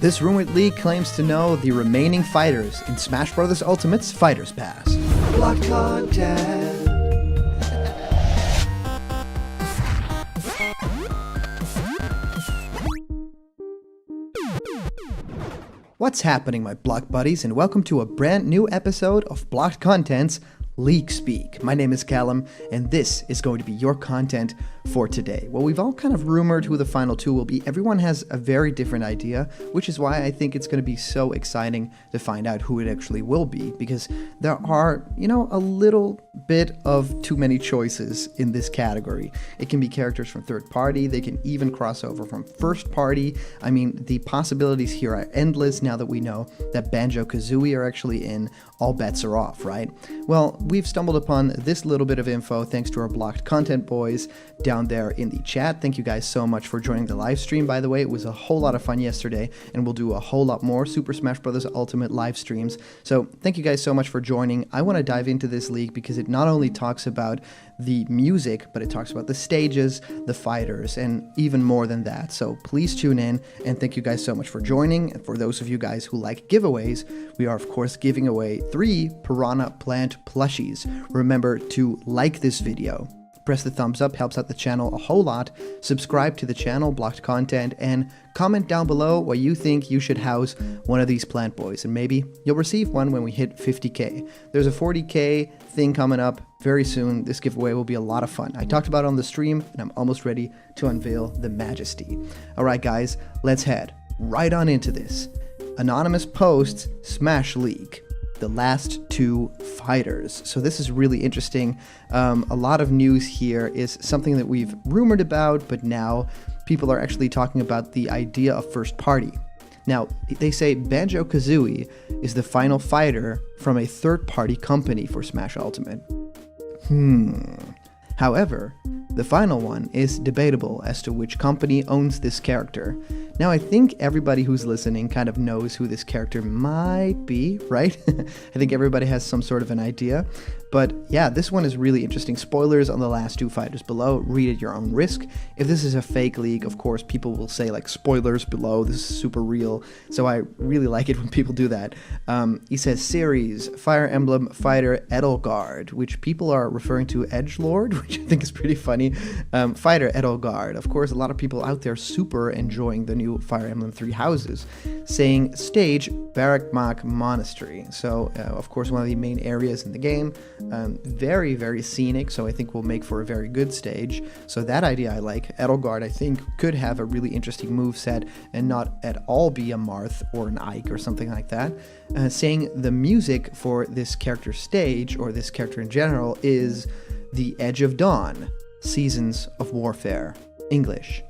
This rumored leak claims to know the remaining fighters in Smash Bros. Ultimate's Fighters Pass. Blocked content. What's happening, my Block buddies, and welcome to a brand new episode of Blocked Content's Leak Speak. My name is Callum, and this is going to be your content for today. Well, we've all kind of rumored who the final two will be. Everyone has a very different idea, which is why I think it's going to be so exciting to find out who it actually will be, because there are, a little bit of too many choices in this category. It can be characters from third party, they can even cross over from first party. I mean, the possibilities here are endless now that we know that banjo-kazooie are actually in. All bets are off, right? Well, we've stumbled upon this little bit of info thanks to our Blocked Content boys down there in the chat. Thank you guys so much for joining the live stream, by the way. It was a whole lot of fun yesterday, and we'll do a whole lot more Super Smash Bros. Ultimate live streams. So thank you guys so much for joining. I want to dive into this leak because it not only talks about the music, but it talks about the stages, the fighters, and even more than that. So please tune in, and thank you guys so much for joining. And for those of you guys who like giveaways, we are of course giving away 3 Piranha Plant plushies. Remember to like this video, press the thumbs up, helps out the channel a whole lot, subscribe to the channel, Blocked Content, and comment down below what you think you should house one of these plant boys, and maybe you'll receive one when we hit 50k. There's a 40k thing coming up very soon. This giveaway will be a lot of fun. I talked about it on the stream, and I'm almost ready to unveil the majesty. Alright guys, let's head right on into this. Anonymous posts Smash Leak, the last 2 fighters. So this is really interesting. A lot of news here is something that we've rumored about, but now people are actually talking about the idea of first party. Now, they say banjo-kazooie is the final fighter from a third-party company for Smash Ultimate. However, the final one is debatable as to which company owns this character. Now, I think everybody who's listening kind of knows who this character might be, right? I think everybody has some sort of an idea. But yeah, this one is really interesting. Spoilers on the last 2 fighters below. Read at your own risk. If this is a fake leak, of course, people will say like spoilers below. This is super real. So I really like it when people do that. He says series, Fire Emblem fighter Edelgard, which people are referring to Edgelord, which I think is pretty funny. Fighter Edelgard. Of course, a lot of people out there super enjoying the new Fire Emblem 3 houses. Saying stage, Barakmak Monastery. So, of course, one of the main areas in the game. Very, very scenic, so I think will make for a very good stage. So that idea I like. Edelgard, I think, could have a really interesting moveset and not at all be a Marth or an Ike or something like that. Saying the music for this character stage, or this character in general, is The Edge of Dawn, Seasons of Warfare, English.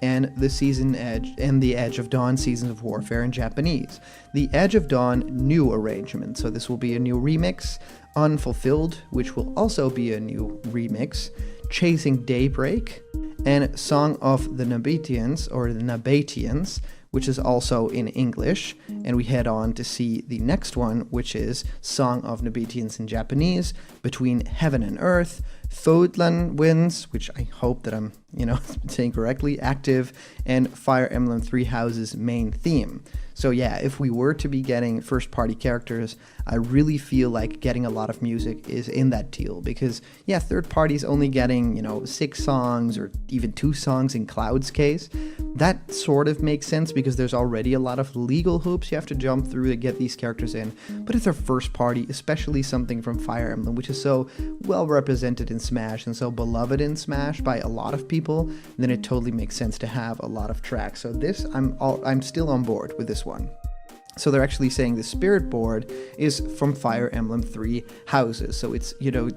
And the Edge of Dawn Seasons of Warfare in Japanese. The Edge of Dawn new arrangement, so this will be a new remix. Unfulfilled, which will also be a new remix. Chasing Daybreak, and Song of the Nabatians, or the Nabatians, which is also in English. And we head on to see the next one, which is Song of Nabatians in Japanese, Between Heaven and Earth, Fodlan Winds, which I hope that I'm, saying correctly, active, and Fire Emblem 3 Houses main theme. So yeah, if we were to be getting first-party characters, I really feel like getting a lot of music is in that deal, because yeah, third party's only getting, 6 songs or even 2 songs in Cloud's case. That sort of makes sense because there's already a lot of legal hoops you have to jump through to get these characters in. But if they're first party, especially something from Fire Emblem, which is so well represented in Smash and so beloved in Smash by a lot of people, then it totally makes sense to have a lot of tracks. So this, I'm still on board with this one. So they're actually saying the spirit board is from Fire Emblem 3 Houses. So it's,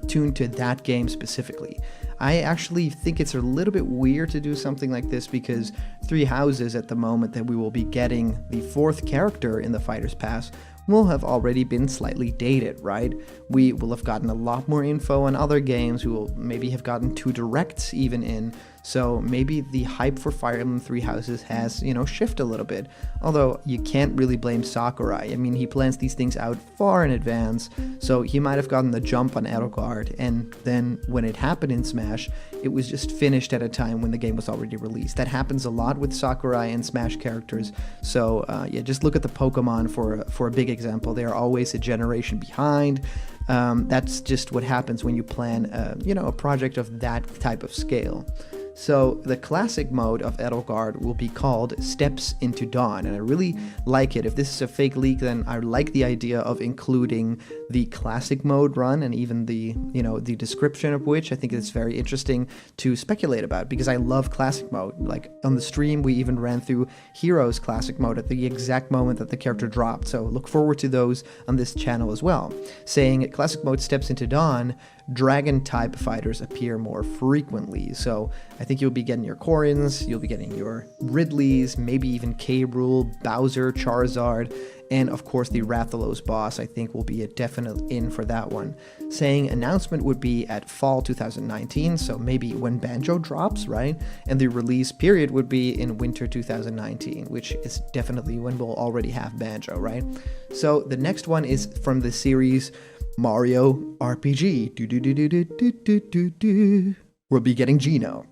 tuned to that game specifically. I actually think it's a little bit weird to do something like this because 3 Houses at the moment that we will be getting the 4th character in the Fighter's Pass will have already been slightly dated, right? We will have gotten a lot more info on other games. We will maybe have gotten 2 directs even in. So maybe the hype for Fire Emblem Three Houses has, shifted a little bit. Although you can't really blame Sakurai. I mean, he plans these things out far in advance, so he might have gotten the jump on Edelgard, and then when it happened in Smash, it was just finished at a time when the game was already released. That happens a lot with Sakurai and Smash characters. So just look at the Pokemon for a big example. They are always a generation behind. That's just what happens when you plan, a project of that type of scale. So the classic mode of Edelgard will be called Steps into Dawn, and I really like it. If this is a fake leak, then I like the idea of including the classic mode run and even the description of which I think it's very interesting to speculate about, because I love classic mode. Like on the stream, we even ran through Heroes classic mode at the exact moment that the character dropped. So look forward to those on this channel as well. Saying classic mode Steps into Dawn, dragon type fighters appear more frequently. So I think you'll be getting your Corins, you'll be getting your Ridleys, maybe even K. Rool, Bowser, Charizard, and of course the Rathalos boss I think will be a definite in for that one. Saying announcement would be at fall 2019, so maybe when Banjo drops, right? And the release period would be in winter 2019, which is definitely when we'll already have Banjo, right? So the next one is from the series Mario RPG. We'll be getting Geno.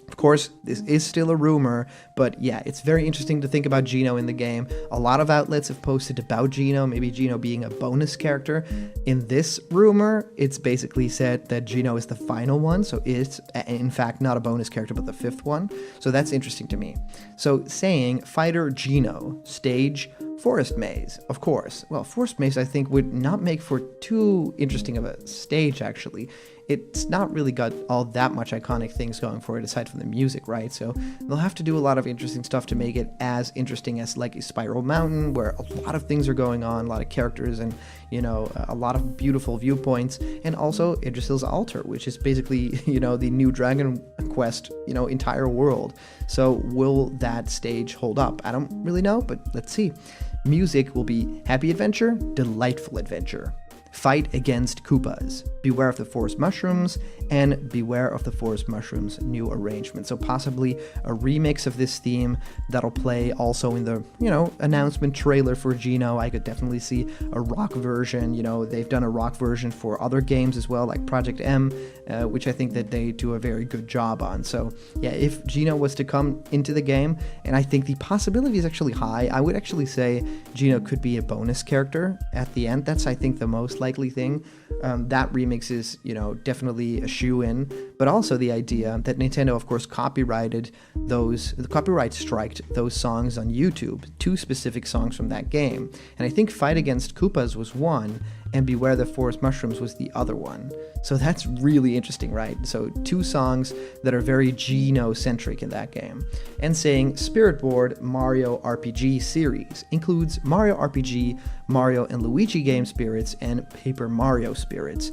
Of course, this is still a rumor, but yeah, it's very interesting to think about Geno in the game. A lot of outlets have posted about Geno, maybe Geno being a bonus character. In this rumor, it's basically said that Geno is the final one, so it's in fact not a bonus character, but the fifth one. So that's interesting to me. So saying Fighter Geno, stage Forest Maze, of course. Well, Forest Maze I think would not make for too interesting of a stage, actually. It's not really got all that much iconic things going for it aside from the music, right? So they'll have to do a lot of interesting stuff to make it as interesting as like a Spiral Mountain, where a lot of things are going on, a lot of characters, and a lot of beautiful viewpoints, and also Idrisil's Altar, which is basically the new Dragon Quest entire world. So will that stage hold up? I don't really know, but let's see. Music will be Happy Adventure, Delightful Adventure, Fight Against Koopas, Beware of the Forest Mushrooms, and Beware of the Forest Mushrooms new arrangement. So possibly a remix of this theme that'll play also in the, announcement trailer for Geno. I could definitely see a rock version. They've done a rock version for other games as well, like Project M, which I think that they do a very good job on. So yeah, if Geno was to come into the game, and I think the possibility is actually high, I would actually say Geno could be a bonus character at the end. That's, I think, the most likely thing. That remix is, definitely a shoe-in, but also the idea that Nintendo, of course, copyright striked those songs on YouTube, 2 specific songs from that game. And I think Fight Against Koopas was one, and Beware the Forest Mushrooms was the other one. So that's really interesting, right? So 2 songs that are very Geno-centric in that game. And saying Spirit Board Mario RPG series includes Mario RPG, Mario and Luigi game spirits, and Paper Mario spirits.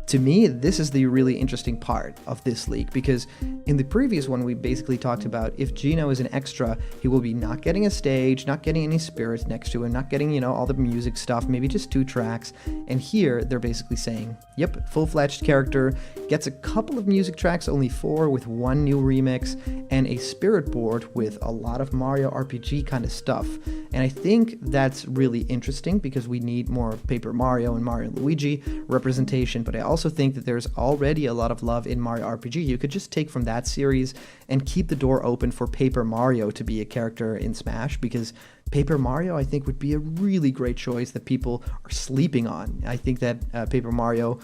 To me, this is the really interesting part of this leak, because in the previous one, we basically talked about if Geno is an extra, he will be not getting a stage, not getting any spirits next to him, not getting, all the music stuff, maybe just 2 tracks. And here, they're basically saying, yep, full-fledged character, gets a couple of music tracks, only 4 with 1 new remix, and a spirit board with a lot of Mario RPG kind of stuff. And I think that's really interesting because we need more Paper Mario and Mario and Luigi representation, but I also think that there's already a lot of love in Mario RPG. You could just take from that series and keep the door open for Paper Mario to be a character in Smash, because Paper Mario, I think, would be a really great choice that people are sleeping on. I think that Paper Mario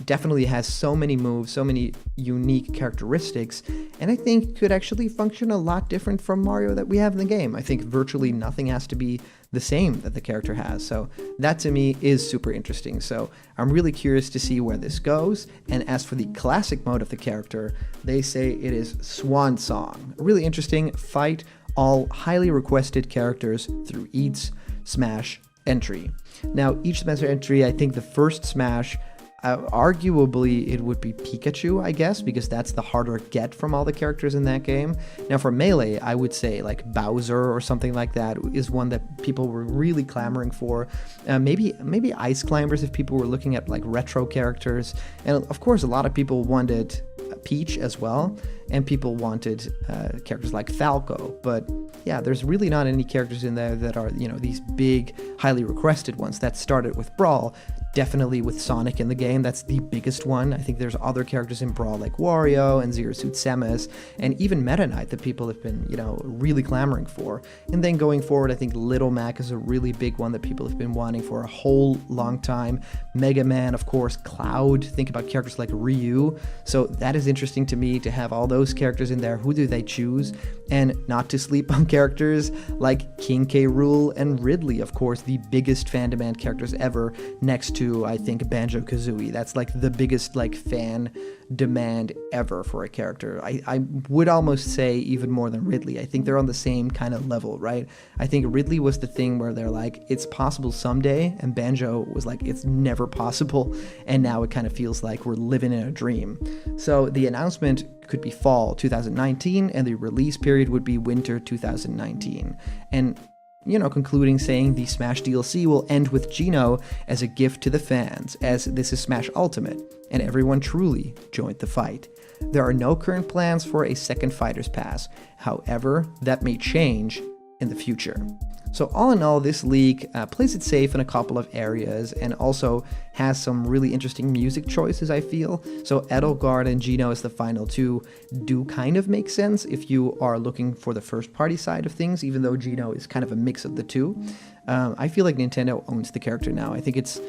definitely has so many moves, so many unique characteristics, and I think could actually function a lot different from Mario that we have in the game. I think virtually nothing has to be the same that the character has. So that to me is super interesting. So I'm really curious to see where this goes. And as for the classic mode of the character, they say it is Swan Song. Really interesting. Fight all highly requested characters through each Smash entry. Now, each Smash entry, I think the first Smash, arguably it would be Pikachu, I guess, because that's the harder get from all the characters in that game. Now for Melee, I would say like Bowser or something like that is one that people were really clamoring for. Maybe Ice Climbers if people were looking at like retro characters. And of course a lot of people wanted Peach as well, and people wanted characters like Falco. But yeah, there's really not any characters in there that are, these big, highly requested ones. That started with Brawl, definitely with Sonic in the game. That's the biggest one. I think there's other characters in Brawl like Wario and Zero Suit Samus, and even Meta Knight that people have been, really clamoring for. And then going forward, I think Little Mac is a really big one that people have been wanting for a whole long time. Mega Man, of course, Cloud, think about characters like Ryu. So that is interesting to me to have all those characters in there. Who do they choose? And not to sleep on characters like King K. Rool and Ridley, of course, the biggest fan demand characters ever, next to, I think, Banjo-Kazooie. That's like the biggest fan demand ever for a character. I would almost say even more than Ridley. I think they're on the same kind of level, right? I think Ridley was the thing where they're like, it's possible someday, and Banjo was like, it's never possible, and now it kind of feels like we're living in a dream. So the announcement could be fall 2019, and the release period would be winter 2019. And concluding saying the Smash DLC will end with Geno as a gift to the fans, as this is Smash Ultimate, and everyone truly joined the fight. There are no current plans for a second Fighter's Pass. However, that may change in the future. So all in all, this leak plays it safe in a couple of areas and also has some really interesting music choices, I feel. So Edelgard and Geno as the final two do kind of make sense if you are looking for the first party side of things, even though Geno is kind of a mix of the two. I feel like Nintendo owns the character now. I think it's,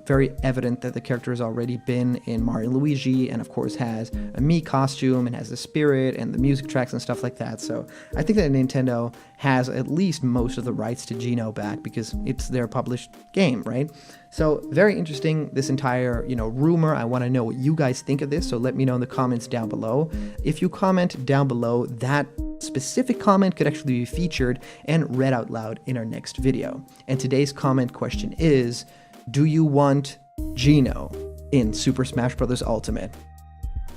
very evident that the character has already been in Mario and Luigi, and of course has a Mii costume and has the spirit and the music tracks and stuff like that. So I think that Nintendo has at least most of the rights to Geno back because it's their published game, right? So very interesting, this entire, rumor. I want to know what you guys think of this, so let me know in the comments down below. If you comment down below, that specific comment could actually be featured and read out loud in our next video. And today's comment question is, do you want Geno in Super Smash Bros. Ultimate?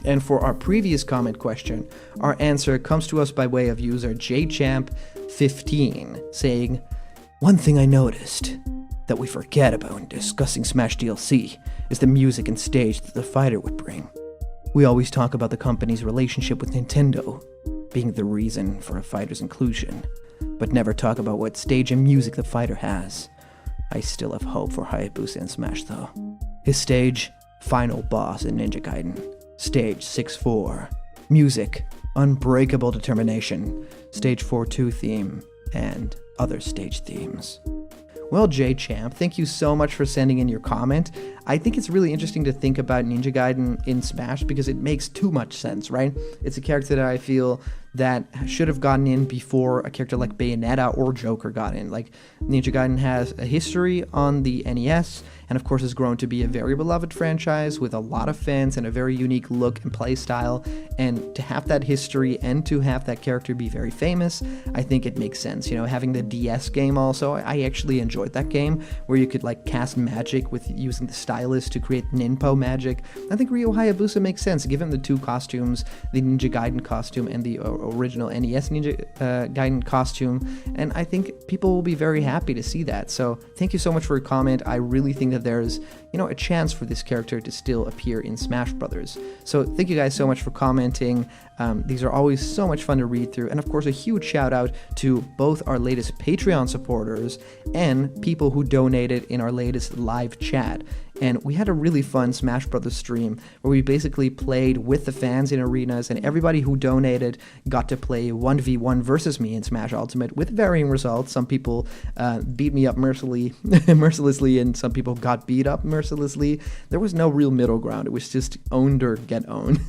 And for our previous comment question, our answer comes to us by way of user JChamp15 saying, one thing I noticed that we forget about when discussing Smash DLC is the music and stage that the fighter would bring. We always talk about the company's relationship with Nintendo being the reason for a fighter's inclusion, but never talk about what stage and music the fighter has. I still have hope for Hayabusa in Smash though. His stage, final boss in Ninja Gaiden. Stage 6-4, music, unbreakable determination, stage 4-2 theme, and other stage themes. Well, JChamp, thank you so much for sending in your comment. I think it's really interesting to think about Ninja Gaiden in Smash because it makes too much sense, right? It's a character that I feel that should have gotten in before a character like Bayonetta or Joker got in. Like, Ninja Gaiden has a history on the NES, and of course has grown to be a very beloved franchise with a lot of fans and a very unique look and play style, and to have that history and to have that character be very famous, I think it makes sense. Having the DS game also, I actually enjoyed that game, where you could cast magic with using the stylus to create ninpo magic. I think Ryo Hayabusa makes sense, given the two costumes, the Ninja Gaiden costume and the original NES Ninja Gaiden costume, and I think people will be very happy to see that. So thank you so much for your comment. I really think that there's a chance for this character to still appear in Smash Brothers. So thank you guys so much for commenting. These are always so much fun to read through, and of course a huge shout out to both our latest Patreon supporters and people who donated in our latest live chat. And we had a really fun Smash Brothers stream where we basically played with the fans in arenas, and everybody who donated got to play 1v1 versus me in Smash Ultimate with varying results. Some people beat me up mercilessly, and some people got beat up mercilessly. There was no real middle ground. It was just owned or get owned.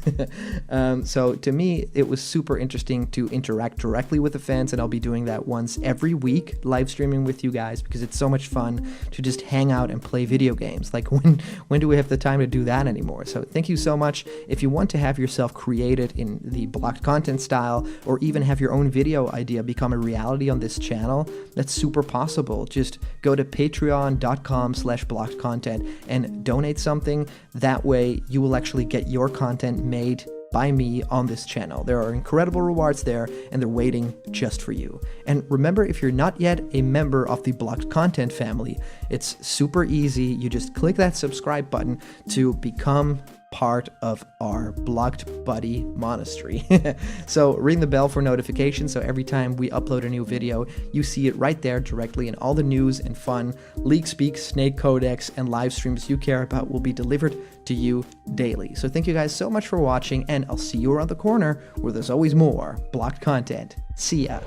So to me, it was super interesting to interact directly with the fans, and I'll be doing that once every week, live streaming with you guys, because it's so much fun to just hang out and play video games. Like, when do we have the time to do that anymore? So thank you so much. If you want to have yourself created in the blocked content style, or even have your own video idea become a reality on this channel, that's super possible. Just go to patreon.com/blockedcontent and donate something. That way you will actually get your content made by me on this channel. There are incredible rewards there, and they're waiting just for you. And remember, if you're not yet a member of the Blocked Content family, it's super easy. You just click that subscribe button to become part of our blocked buddy monastery. So ring the bell for notifications so every time we upload a new video, you see it right there directly, and all the news and fun, leak speak, snake codex, and live streams you care about will be delivered to you daily. So thank you guys so much for watching, and I'll see you around the corner where there's always more blocked content. See ya.